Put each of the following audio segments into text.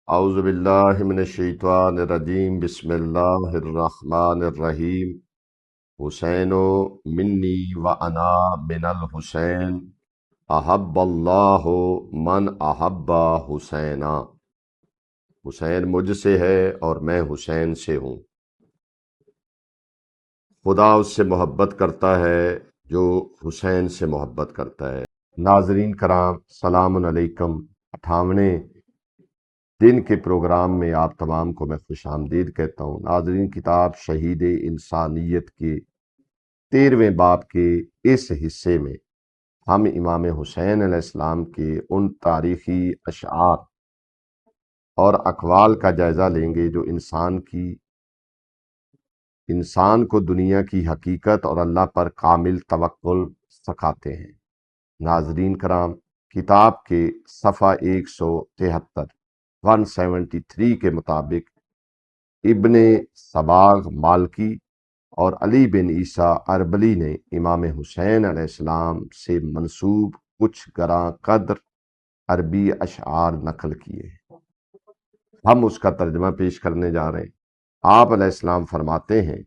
اعوذ باللہ من الشیطان الرجیم بسم اللہ الرحمن الرحیم حسین منی و انا من الحسین احب اللہ من احب حسینا۔ حسین مجھ سے ہے اور میں حسین سے ہوں۔ خدا اس سے محبت کرتا ہے جو حسین سے محبت کرتا ہے۔ ناظرین کرام، سلام علیکم۔ 58ویں دن کے پروگرام میں آپ تمام کو میں خوش آمدید کہتا ہوں۔ ناظرین، کتاب شہید انسانیت کے 13ویں باب کے اس حصے میں ہم امام حسین علیہ السلام کے ان تاریخی اشعار اور اقوال کا جائزہ لیں گے جو انسان کو دنیا کی حقیقت اور اللہ پر کامل توکل سکھاتے ہیں۔ ناظرین کرام، کتاب کے صفحہ 173 کے مطابق ابن صباغ مالکی اور علی بن عیسیٰ اربلی نے امام حسین علیہ السلام سے منسوب کچھ گراں قدر عربی اشعار نقل کیے ہیں۔ ہم اس کا ترجمہ پیش کرنے جا رہے ہیں۔ آپ علیہ السلام فرماتے ہیں،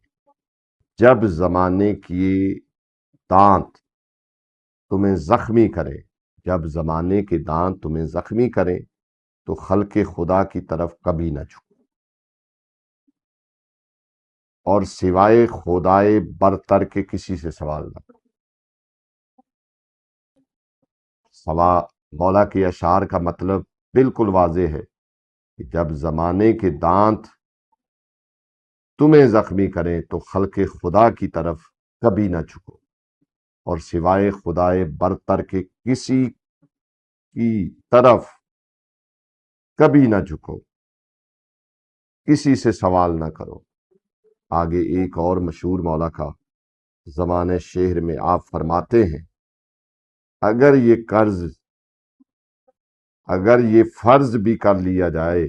جب زمانے کی دانت تمہیں زخمی کرے تو خلق خدا کی طرف کبھی نہ جھکو اور سوائے خدائے برتر کے کسی سے سوال نہ کرو۔ مولا کے اشعار کا مطلب بالکل واضح ہے کہ جب زمانے کے دانت تمہیں زخمی کریں تو خلق خدا کی طرف کبھی نہ جھکو اور سوائے خدائے برتر کے کسی کی طرف کبھی نہ جھکو، کسی سے سوال نہ کرو۔ آگے ایک اور مشہور مولا کا زمانہ شہر میں آپ فرماتے ہیں، اگر یہ فرض بھی کر لیا جائے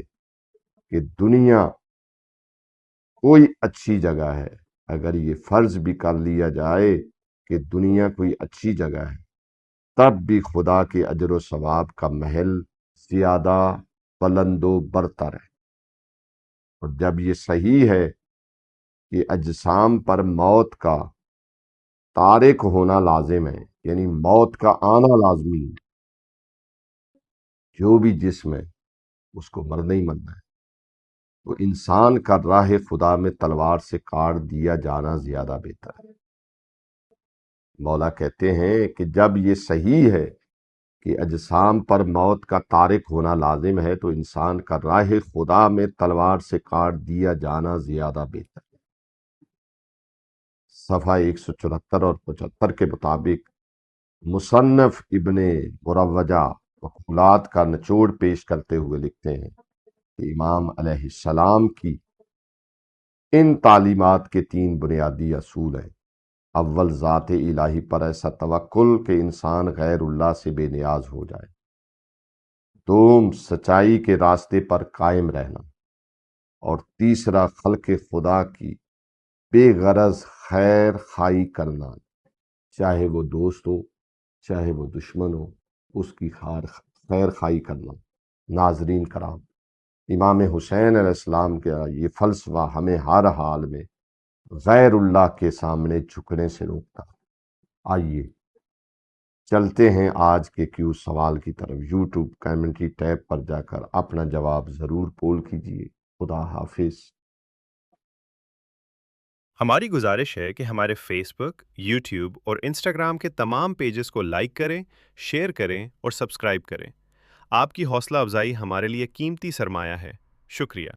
کہ دنیا کوئی اچھی جگہ ہے، تب بھی خدا کے اجر و ثواب کا محل زیادہ بلند و برتر ہے۔ اور جب یہ صحیح ہے کہ اجسام پر موت کا طارق ہونا لازم ہے، یعنی موت کا آنا لازمی ہے، جو بھی جسم ہے اس کو مرنا ہی مرنا ہے، تو انسان کا راہ خدا میں تلوار سے کاٹ دیا جانا زیادہ بہتر ہے۔ مولا کہتے ہیں کہ جب یہ صحیح ہے کہ اجسام پر موت کا طارق ہونا لازم ہے تو انسان کا راہ خدا میں تلوار سے کاٹ دیا جانا زیادہ بہتر ہے۔ صفحہ 174 اور 75 کے مطابق مصنف ابن مروجہ مقولات کا نچوڑ پیش کرتے ہوئے لکھتے ہیں کہ امام علیہ السلام کی ان تعلیمات کے 3 بنیادی اصول ہیں۔ اول، ذات الہی پر ایسا توکل کہ انسان غیر اللہ سے بے نیاز ہو جائے۔ دوم، سچائی کے راستے پر قائم رہنا۔ اور تیسرا، خلق خدا کی بے غرض خیر خواہی کرنا، چاہے وہ دوست ہو چاہے وہ دشمن ہو، اس کی خیر خواہی کرنا۔ ناظرین کرام، امام حسین علیہ السلام کا یہ فلسفہ ہمیں ہر حال میں غیر اللہ کے سامنے جھکنے سے روکتا۔ آئیے چلتے ہیں آج کے کیوں سوال کی طرف۔ یوٹیوب کمنٹری ٹیب پر جا کر اپنا جواب ضرور پول کیجیے۔ خدا حافظ۔ ہماری گزارش ہے کہ ہمارے فیس بک، یوٹیوب اور انسٹاگرام کے تمام پیجز کو لائک کریں، شیئر کریں اور سبسکرائب کریں۔ آپ کی حوصلہ افزائی ہمارے لیے قیمتی سرمایہ ہے۔ شکریہ۔